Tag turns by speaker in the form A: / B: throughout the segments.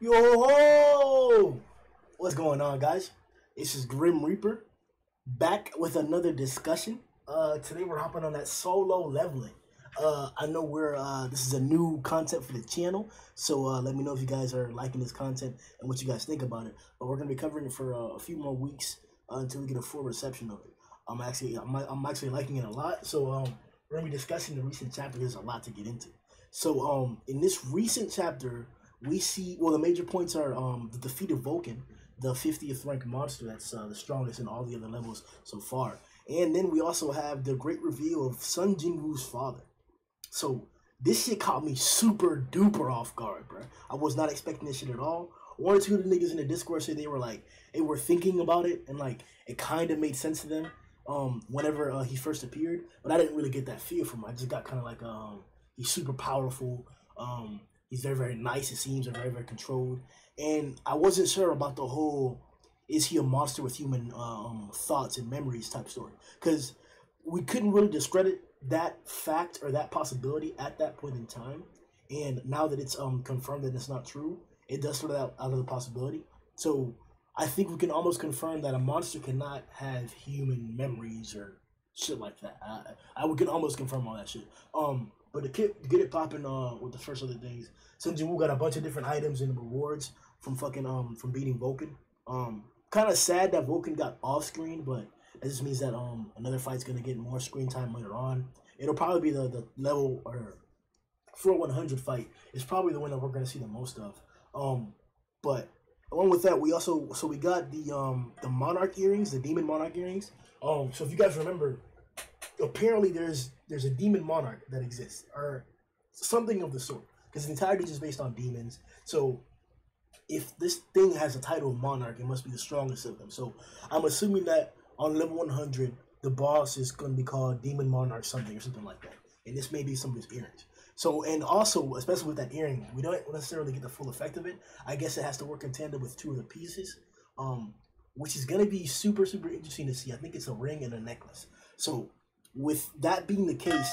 A: Yo ho! What's going on, guys? This is Grim Reaper back with another discussion. Today we're hopping on that solo leveling. I know we're this is a new content for the channel, so let me know if you guys are liking this content and what you guys think about it. But we're gonna be covering it for a few more weeks until we get a full reception of it. I'm actually liking it a lot. So we're gonna be discussing the recent chapter. There's a lot to get into. So in this recent chapter, we see, well, the major points are the defeat of Vulcan, the 50th rank monster that's the strongest in all the other levels so far. And then we also have the great reveal of Sun Jinwoo's father. So this shit caught me super duper off guard, bro. I was not expecting this shit at all. One or two of the niggas in the Discord said they were thinking about it, and like it kind of made sense to them whenever he first appeared, but I didn't really get that feel from him. I just got kind of like he's super powerful. He's very, very nice, it seems, and very, very controlled. And I wasn't sure about the whole, is he a monster with human thoughts and memories type story. Because we couldn't really discredit that fact or that possibility at that point in time. And now that it's confirmed that it's not true, it does sort of out of the possibility. So I think we can almost confirm that a monster cannot have human memories or shit like that. We can almost confirm all that shit. But to get it popping with the first other things, Sun Jinwoo got a bunch of different items and rewards from from beating Vulcan. Kind of sad that Vulcan got off screen, but that just means that another fight's gonna get more screen time later on. It'll probably be the level or 4-100 fight is probably the one that we're gonna see the most of. But along with that, we got the Monarch earrings, the Demon Monarch earrings. So if you guys remember, apparently there's a demon monarch that exists, or something of the sort, because the entirety is just based on demons. So if this thing has a title of monarch, it must be the strongest of them. So I'm assuming that on level 100, the boss is going to be called Demon Monarch something or something like that, and this may be some of his earrings. So, and also, especially with that earring, we don't necessarily get the full effect of it. I guess it has to work in tandem with two of the pieces, which is going to be super, super interesting to see. I think it's a ring and a necklace. So with that being the case,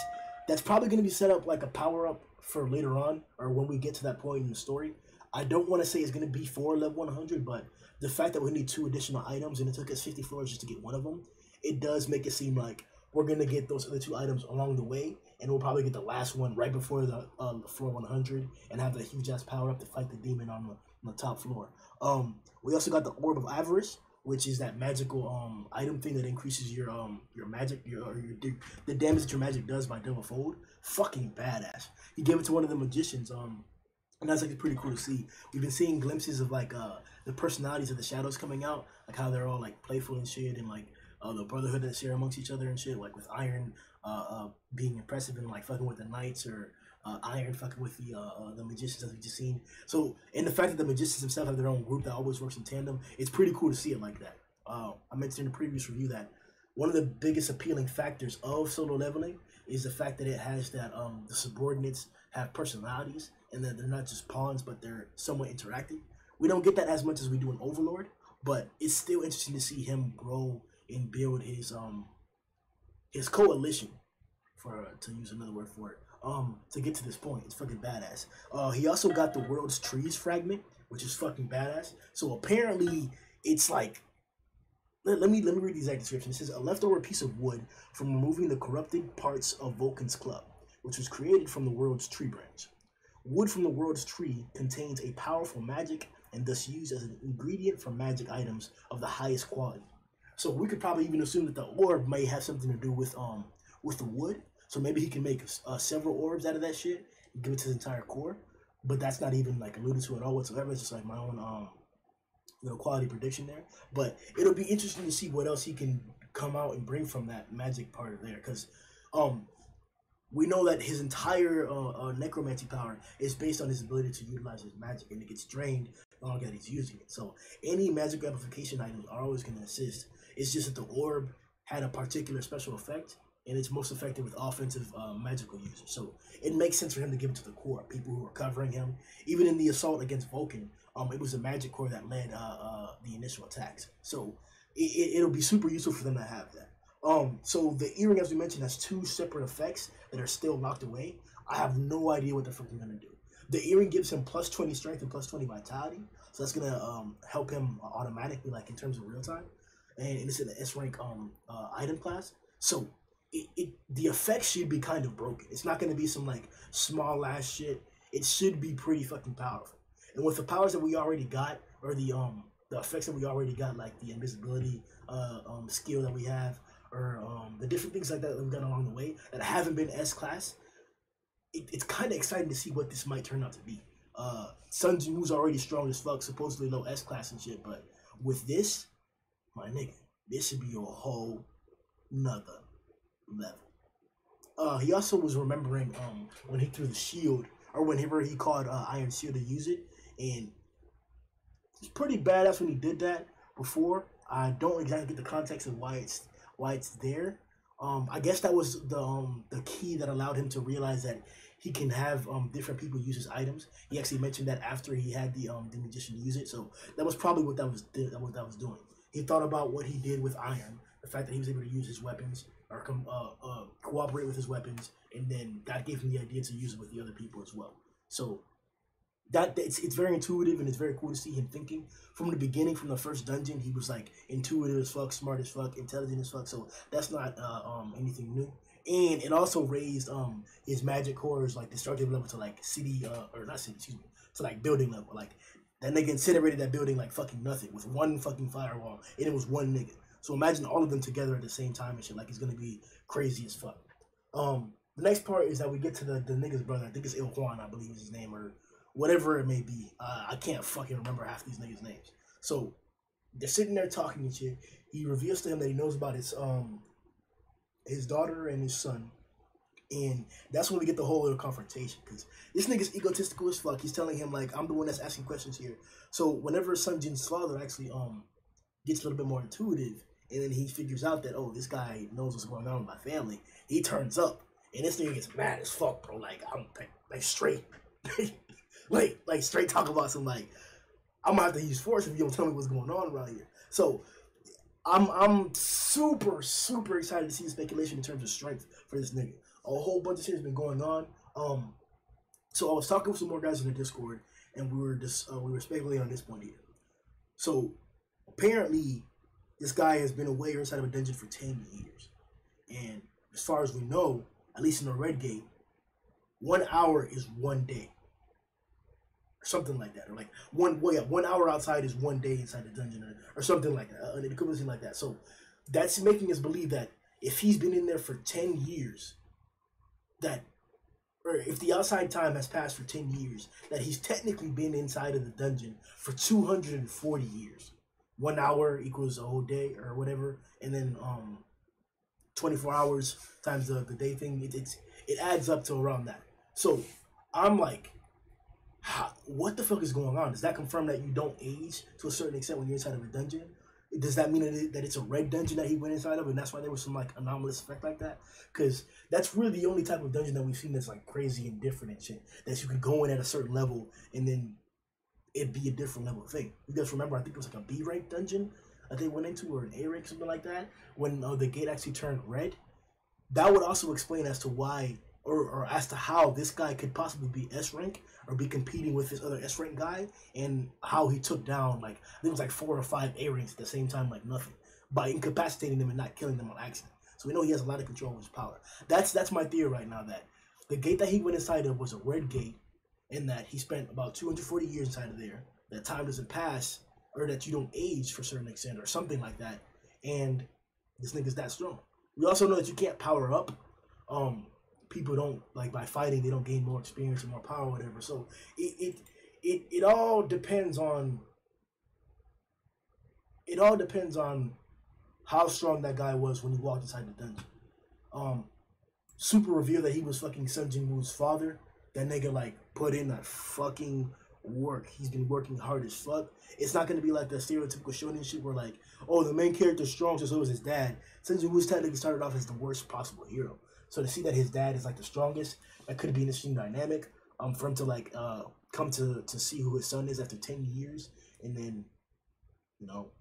A: that's probably going to be set up like a power-up for later on, or when we get to that point in the story. I don't want to say it's going to be for level 100, but the fact that we need 2 additional items and it took us 50 floors just to get one of them, it does make it seem like we're going to get those other 2 items along the way, and we'll probably get the last one right before the floor 100 and have that huge-ass power-up to fight the demon on the top floor. We also got the Orb of Avarice, which is that magical item thing that increases your magic, the damage that your magic does by double fold. Fucking badass. He gave it to one of the magicians, and that's like pretty cool to see. We've been seeing glimpses of like the personalities of the shadows coming out, like how they're all like playful and shit, and like the brotherhood that share amongst each other and shit, like with Iron being impressive and like fucking with the knights, or Iron fucking with the magicians that we just seen. So, and the fact that the magicians themselves have their own group that always works in tandem, it's pretty cool to see it like that. I mentioned in the previous review that one of the biggest appealing factors of solo leveling is the fact that it has that the subordinates have personalities, and that they're not just pawns, but they're somewhat interactive. We don't get that as much as we do in Overlord, but it's still interesting to see him grow and build his coalition, for to use another word for it, to get to this point. It's fucking badass. He also got the world's trees fragment, which is fucking badass. So apparently it's like, let me read the exact description. It says, a leftover piece of wood from removing the corrupted parts of Vulcan's club, which was created from the world's tree branch. Wood from the world's tree contains a powerful magic and thus used as an ingredient for magic items of the highest quality. So we could probably even assume that the orb may have something to do with the wood. So maybe he can make several orbs out of that shit and give it to his entire core. But that's not even like alluded to at all whatsoever. It's just like my own quality prediction there. But it'll be interesting to see what else he can come out and bring from that magic part of there, because we know that his entire necromancy power is based on his ability to utilize his magic, and it gets drained the longer that he's using it. So any magic amplification items are always going to assist. It's just that the orb had a particular special effect, and it's most effective with offensive magical users. So it makes sense for him to give it to the core, people who are covering him. Even in the assault against Vulcan, it was a magic core that led the initial attacks. So it'll be super useful for them to have that. So the earring, as we mentioned, has 2 separate effects that are still locked away. I have no idea what the fuck they're gonna do. The earring gives him plus 20 strength and plus 20 vitality, so that's gonna help him automatically, like in terms of real time. And it's in the S rank item class, so the effect should be kind of broken. It's not gonna be some like small ass shit. It should be pretty fucking powerful. And with the powers that we already got, or the effects that we already got, like the invisibility skill that we have, or the different things like that we've done along the way that haven't been S class, it's kind of exciting to see what this might turn out to be. Sun Jinwoo's already strong as fuck, supposedly low S class and shit, but with this, my nigga, this should be a whole nother level. He also was remembering when he threw the shield, or whenever he called Iron Shield to use it, and it's pretty badass when he did that before. I don't exactly get the context of why it's there. I guess that was the key that allowed him to realize that he can have different people use his items. He actually mentioned that after he had the magician use it, so that was probably what that was doing. He thought about what he did with Iron, the fact that he was able to use his weapons or cooperate with his weapons, and then that gave him the idea to use it with the other people as well. So that it's very intuitive, and it's very cool to see him thinking from the beginning. From the first dungeon, he was like intuitive as fuck, smart as fuck, intelligent as fuck. So that's not anything new. And it also raised his magic cores, like destructive level, to like city or not city, excuse me, to like building level. Like that nigga incinerated that building like fucking nothing with one fucking firewall, and it was one nigga. So imagine all of them together at the same time and shit. Like it's gonna be crazy as fuck. The next part is that we get to the nigga's brother. I think it's Il Juan, I believe is his name, or whatever it may be. I can't fucking remember half these niggas' names. So they're sitting there talking and shit. He reveals to him that he knows about his daughter and his son, and that's when we get the whole little confrontation, because this nigga's egotistical as fuck. He's telling him like, I'm the one that's asking questions here. So whenever Sun Jin's father actually gets a little bit more intuitive, and then he figures out that, oh, this guy knows what's going on with my family, he turns up, and this nigga gets mad as fuck, bro. Like I'm like straight like straight talk about some like, I'm gonna have to use force if you don't tell me what's going on around here. So I'm super excited to see the speculation in terms of strength for this nigga. A whole bunch of shit has been going on. So I was talking with some more guys in the Discord, and we were speculating on this point here. So apparently, this guy has been away or inside of a dungeon for 10 years, and as far as we know, at least in the Red Gate, 1 hour is 1 day. Something like that, or like 1 hour outside is 1 day inside the dungeon, or something like that, an equivalent like that. So that's making us believe that if he's been in there for 10 years, that, or if the outside time has passed for 10 years, that he's technically been inside of the dungeon for 240 years. 1 hour equals a whole day or whatever, and then 24 hours times the day thing, it adds up to around that. So I'm like, what the fuck is going on? Does that confirm that you don't age to a certain extent when you're inside of a dungeon? Does that mean that it's a red dungeon that he went inside of, and that's why there was some like anomalous effect like that? Because that's really the only type of dungeon that we've seen that's like crazy and different and shit, that you could go in at a certain level and then it'd be a different level thing. You guys remember, I think it was like a B rank dungeon that they went into, or an A rank, something like that, when the gate actually turned red. That would also explain as to why, or as to how this guy could possibly be S rank or be competing with this other S rank guy, and how he took down, like, I think it was like 4 or 5 A ranks at the same time, like nothing, by incapacitating them and not killing them on accident. So we know he has a lot of control of his power. That's my theory right now, that the gate that he went inside of was a red gate, and that he spent about 240 years inside of there, that time doesn't pass, or that you don't age for a certain extent, or something like that, and this nigga's that strong. We also know that you can't power up. People don't, like, by fighting, they don't gain more experience or more power or whatever. So it all depends on how strong that guy was when he walked inside the dungeon. Super reveal that he was fucking Sun Jinwoo's father. That nigga like put in that fucking work. He's been working hard as fuck. It's not gonna be like the stereotypical shonen shit where like, oh, the main character's strong, so is his dad. Sun Jinwoo's technically started off as the worst possible hero. So to see that his dad is like the strongest, that could be an interesting dynamic. For him to like come to see who his son is after 10 years, and then, you know,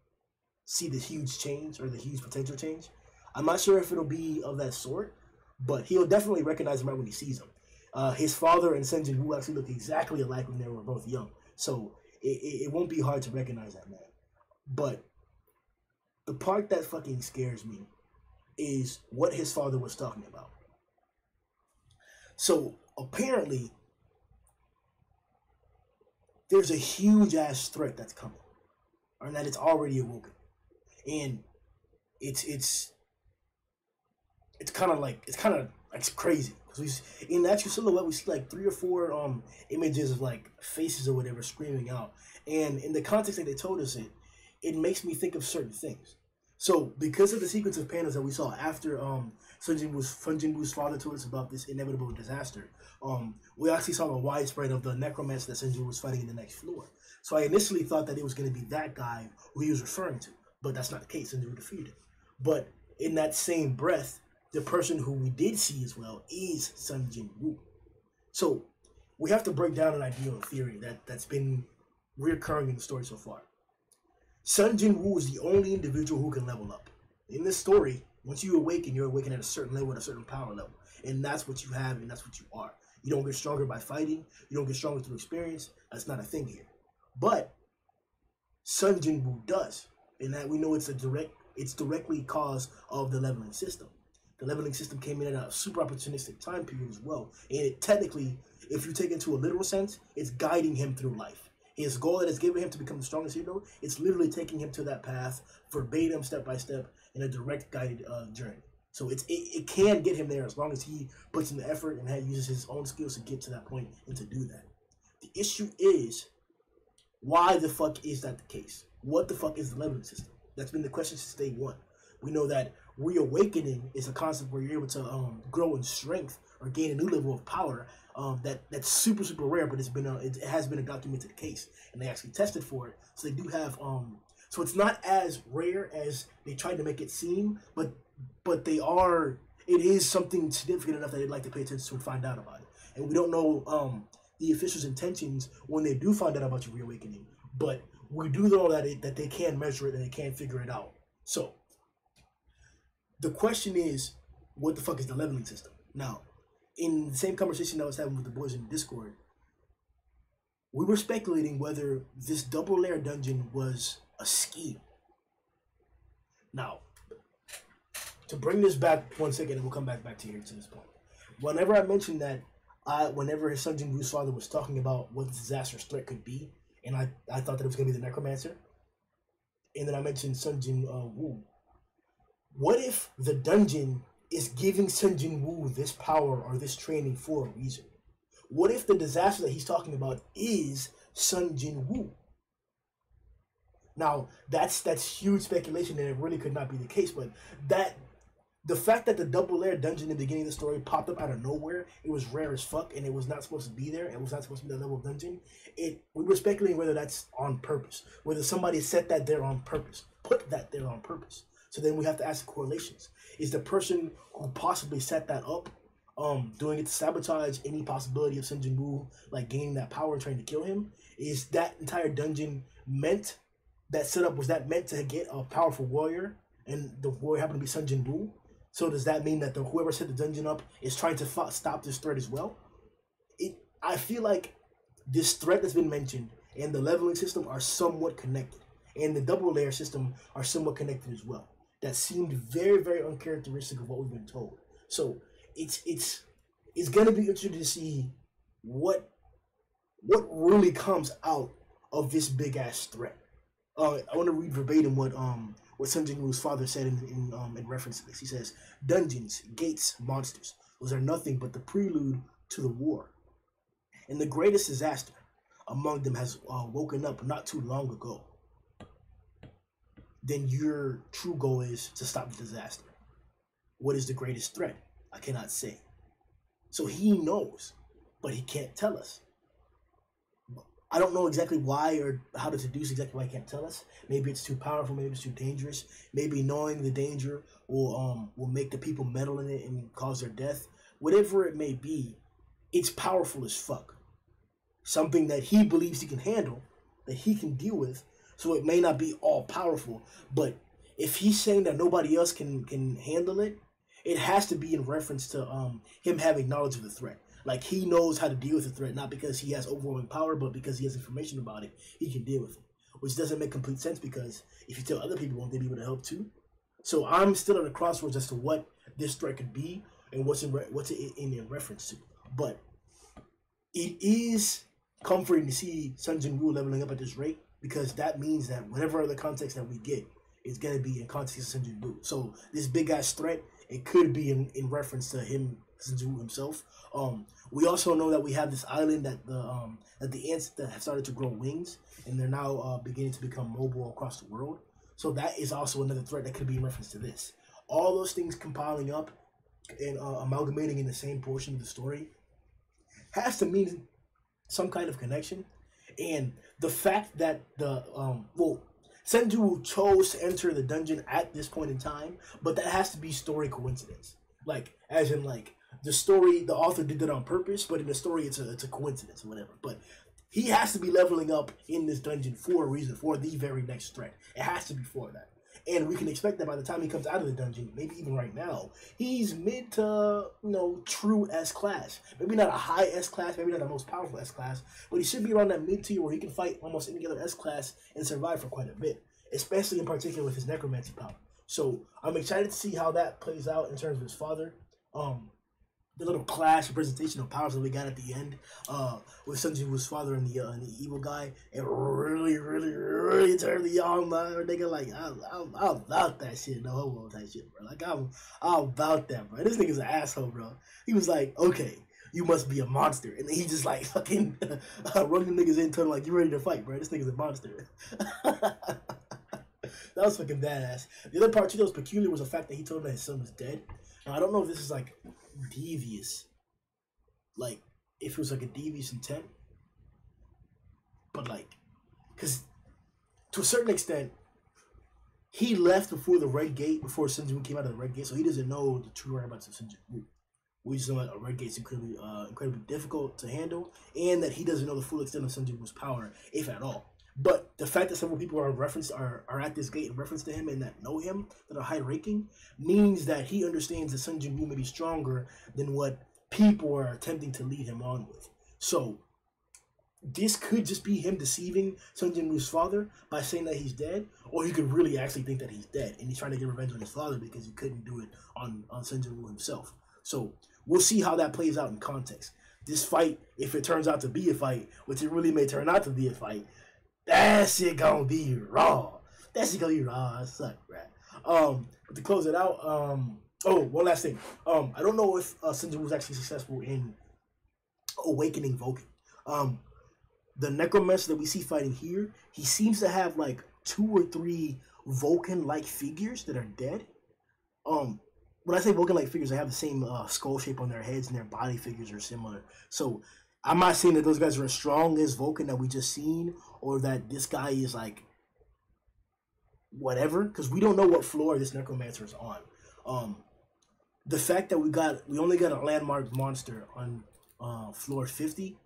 A: see the huge change, or the huge potential change. I'm not sure if it'll be of that sort, but he'll definitely recognize him right when he sees him. His father and Sun Jinwoo actually looked exactly alike when they were both young, so it won't be hard to recognize that man. But the part that fucking scares me is what his father was talking about. So apparently, there's a huge ass threat that's coming, or that it's already awoken, and it's it's crazy because we in the actual silhouette we see like 3 or 4 images of like faces or whatever screaming out, and in the context that they told us it makes me think of certain things. So because of the sequence of panels that we saw after Sun Jinwoo's father told us about this inevitable disaster, we actually saw a widespread of the Necromancer that Sun Jinwoo was fighting in the next floor. So I initially thought that it was going to be that guy who he was referring to, but that's not the case. Sun Jinwoo defeated him. But in that same breath, the person who we did see as well is Sun Jinwoo. So we have to break down an idea or theory that's been reoccurring in the story so far. Sun Jinwoo is the only individual who can level up. In this story, once you awaken, you're awakened at a certain level, at a certain power level. And that's what you have, and that's what you are. You don't get stronger by fighting. You don't get stronger through experience. That's not a thing here. But Sun Jinwoo does. And that we know it's directly cause of the leveling system. The leveling system came in at a super opportunistic time period as well. And it technically, if you take it into a literal sense, it's guiding him through life. His goal that is given him to become the strongest hero, it's literally taking him to that path, verbatim, step by step, in a direct guided journey. So it can get him there as long as he puts in the effort and uses his own skills to get to that point and to do that. The issue is, why the fuck is that the case? What the fuck is the leveling system? That's been the question since day one. We know that reawakening is a concept where you're able to grow in strength or gain a new level of power. That's super rare, but it has been a documented case, and they actually tested for it. So they do have so it's not as rare as they tried to make it seem, but it is something significant enough that they'd like to pay attention to and find out about it. And we don't know the officials' intentions when they do find out about your reawakening, but we do know that they can measure it and they can figure it out. So the question is, what the fuck is the leveling system? Now, in the same conversation I was having with the boys in the Discord, we were speculating whether this double layer dungeon was a scheme. Now, to bring this back 1 second, and we'll come back to here to this point. Whenever I mentioned that, whenever his Sun Jinwoo's father was talking about what the disastrous threat could be, and I thought that it was going to be the Necromancer, and then I mentioned Sun Jinwoo. What if the dungeon is giving Sun Jinwoo this power or this training for a reason? What if the disaster that he's talking about is Sun Jinwoo? Now, that's huge speculation, and it really could not be the case, but the fact that the double layer dungeon in the beginning of the story popped up out of nowhere, it was rare as fuck, and it was not supposed to be there, it was not supposed to be that level of dungeon. We were speculating whether that's on purpose, whether somebody set that there on purpose, put that there on purpose. So then we have to ask the correlations. Is the person who possibly set that up doing it to sabotage any possibility of Sun Jinwoo like gaining that power and trying to kill him? Is that entire dungeon meant, that setup, was that meant to get a powerful warrior, and the warrior happened to be Sun Jinwoo? So does that mean that whoever set the dungeon up is trying to stop this threat as well? I feel like this threat that's been mentioned and the leveling system are somewhat connected, and the double layer system are somewhat connected as well. That seemed very uncharacteristic of what we've been told. So it's gonna be interesting to see what really comes out of this big ass threat. I want to read verbatim what Sun Jinwoo's father said in reference to this. He says, "Dungeons, gates, monsters, those are nothing but the prelude to the war. And the greatest disaster among them has woken up not too long ago. Then your true goal is to stop the disaster. What is the greatest threat? I cannot say." So he knows, but he can't tell us. I don't know exactly why or how to deduce exactly why he can't tell us. Maybe it's too powerful, maybe it's too dangerous. Maybe knowing the danger will make the people meddle in it and cause their death. Whatever it may be, it's powerful as fuck. Something that he believes he can handle, that he can deal with. So it may not be all powerful, but if he's saying that nobody else can handle it, it has to be in reference to him having knowledge of the threat. Like, he knows how to deal with the threat, not because he has overwhelming power, but because he has information about it, he can deal with it. Which doesn't make complete sense, because if you tell other people, won't they be able to help too? So I'm still at a crossroads as to what this threat could be and what's it in reference to. But it is comforting to see Sun Jinwoo leveling up at this rate, because that means that whatever other context that we get is going to be in context of Sun Jinwoo. So this big ass threat, it could be in reference to him, Sun Jinwoo himself. We also know that we have this island that the ants that have started to grow wings, and they're now beginning to become mobile across the world. So that is also another threat that could be in reference to this. All those things compiling up and amalgamating in the same portion of the story has to mean some kind of connection. And the fact that Senju chose to enter the dungeon at this point in time, but that has to be story coincidence. Like, as in, like, the story, the author did that on purpose, but in the story, it's a coincidence or whatever. But he has to be leveling up in this dungeon for a reason, for the very next threat. It has to be for that. And we can expect that by the time he comes out of the dungeon, maybe even right now, he's mid to, true S class. Maybe not a high S class, maybe not the most powerful S class, but he should be around that mid tier where he can fight almost any other S class and survive for quite a bit, especially in particular with his Necromancer power. So I'm excited to see how that plays out in terms of his father. The little clash representation of powers that we got at the end with Sun Jinwoo's father and the evil guy, it really turned me on, man. Nigga, like, I'm about that shit, no homo type shit, bro. Like, I'm about that, bro. This nigga's an asshole, bro. He was like, okay, you must be a monster, and then he just like fucking running niggas in, telling like, you ready to fight, bro? This nigga's a monster. That was fucking badass. The other part too that was peculiar was the fact that he told him that his son was dead. Now, I don't know if this is like devious, like if it was like a devious intent, but like, because to a certain extent he left before the red gate, before Sun Jinwoo came out of the red gate, so he doesn't know the true whereabouts of Sun Jinwoo. We just know that a red gate's incredibly difficult to handle, and that he doesn't know the full extent of Sun Jinwoo's power, if at all. But the fact that several people are at this gate in reference to him and that know him, that are high ranking, means that he understands that Sun Jinwoo may be stronger than what people are attempting to lead him on with. So this could just be him deceiving Sun Jinwoo's father by saying that he's dead, or he could really actually think that he's dead and he's trying to get revenge on his father because he couldn't do it on Sun Jinwoo himself. So we'll see how that plays out in context. This fight, if it turns out to be a fight, which it really may turn out to be a fight, that shit gonna be raw. That shit gonna be raw. It suck, right? But to close it out, one last thing. I don't know if Sun Jinwoo was actually successful in awakening Vulcan. The Necromancer that we see fighting here, he seems to have like 2 or 3 Vulcan-like figures that are dead. When I say Vulcan-like figures, they have the same skull shape on their heads, and their body figures are similar. So I'm not saying that those guys are as strong as Vulcan that we just seen, or that this guy is like whatever, because we don't know what floor this Necromancer is on. The fact that we only got a landmark monster on floor 50,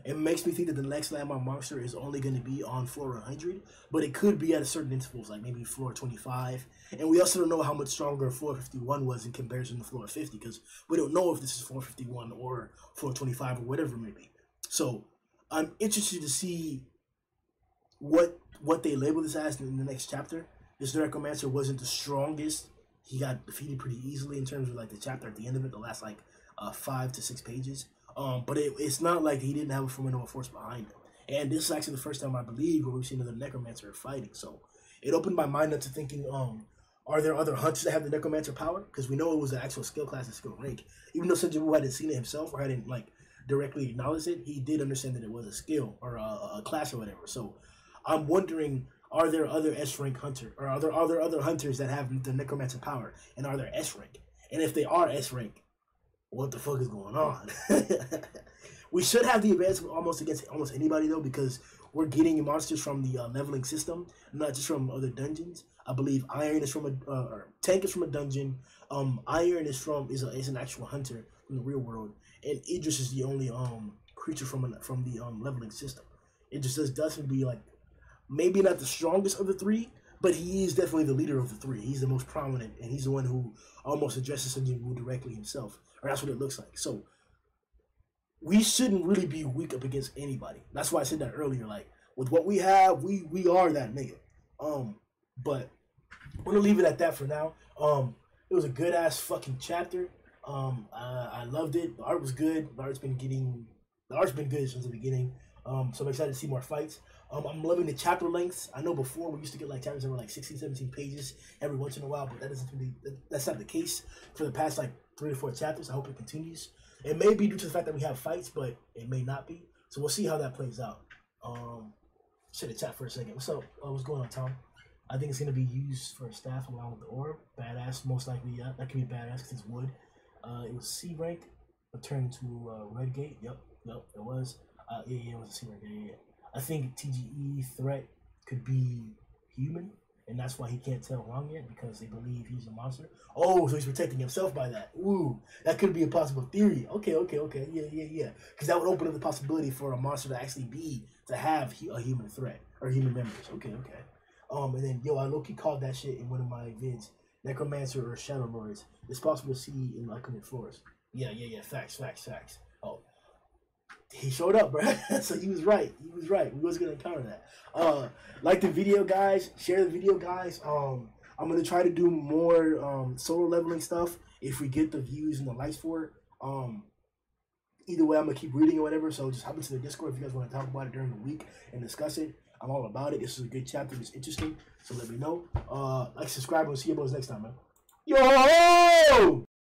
A: it makes me think that the next landmark monster is only going to be on floor 100, but it could be at a certain intervals, like maybe floor 25. And we also don't know how much stronger floor 51 was in comparison to floor 50, because we don't know if this is floor 51 or floor 25 or whatever it may be. So I'm interested to see what they label this as in the next chapter. This Necromancer wasn't the strongest. He got defeated pretty easily in terms of like the chapter at the end of it, the last like 5 to 6 pages. But it's not like he didn't have a formidable force behind him. And this is actually the first time, I believe, where we've seen another Necromancer fighting. So it opened my mind up to thinking, are there other hunters that have the Necromancer power? Because we know it was an actual skill class and skill rank. Even though Sun Jinwoo hadn't seen it himself or hadn't like directly acknowledged it, he did understand that it was a skill or a class or whatever. So I'm wondering, are there other S rank hunters, or are there other hunters that have the Necromancer power, and are there S rank? And if they are S rank, what the fuck is going on? We should have the advantage against almost anybody though, because we're getting monsters from the leveling system, not just from other dungeons. I believe Iron is from Tank is from a dungeon. Iron is an actual hunter from the real world, and Idris is the only creature from the leveling system. Idris does seem to be like maybe not the strongest of the 3, but he is definitely the leader of the 3. He's the most prominent, and he's the one who almost addresses Sun Jinwoo directly himself, or that's what it looks like. So we shouldn't really be weak up against anybody. That's why I said that earlier. Like with what we have, we are that nigga. But I'm gonna leave it at that for now. It was a good ass fucking chapter. I loved it. The art was good. The art's been good since the beginning. So I'm excited to see more fights. I'm loving the chapter lengths. I know before we used to get like chapters that were like 16, 17 pages every once in a while, but that's not the case for the past like 3 to 4 chapters. I hope it continues. It may be due to the fact that we have fights, but it may not be. So we'll see how that plays out. Should have chat for a second. What's up? What's going on, Tom? I think it's gonna be used for staff along with the orb. Badass, most likely. Yeah, that can be badass because it's wood. It was C rank. Returned to red gate. Yep, it was. Yeah, it was a C rank. Yeah. I think TGE threat could be human, and that's why he can't tell wrong yet because they believe he's a monster. Oh, so he's protecting himself by that. Ooh, that could be a possible theory. Okay. Yeah. Because that would open up the possibility for a monster to have a human threat or human members. Okay. And then I low-key called that shit in one of my vids. Necromancer or Shadow Lords. It's possible to see in Lycanid Forest. Yeah. Facts. Oh, he showed up, bro. So he was right. We was gonna encounter that. Like the video, guys. Share the video, guys. I'm gonna try to do more solo leveling stuff if we get the views and the likes for it. Either way, I'm gonna keep reading or whatever. So just hop into the Discord if you guys want to talk about it during the week and discuss it. I'm all about it. This is a good chapter. It's interesting. So let me know. Like, subscribe, and we'll see you boys next time, man. Yo!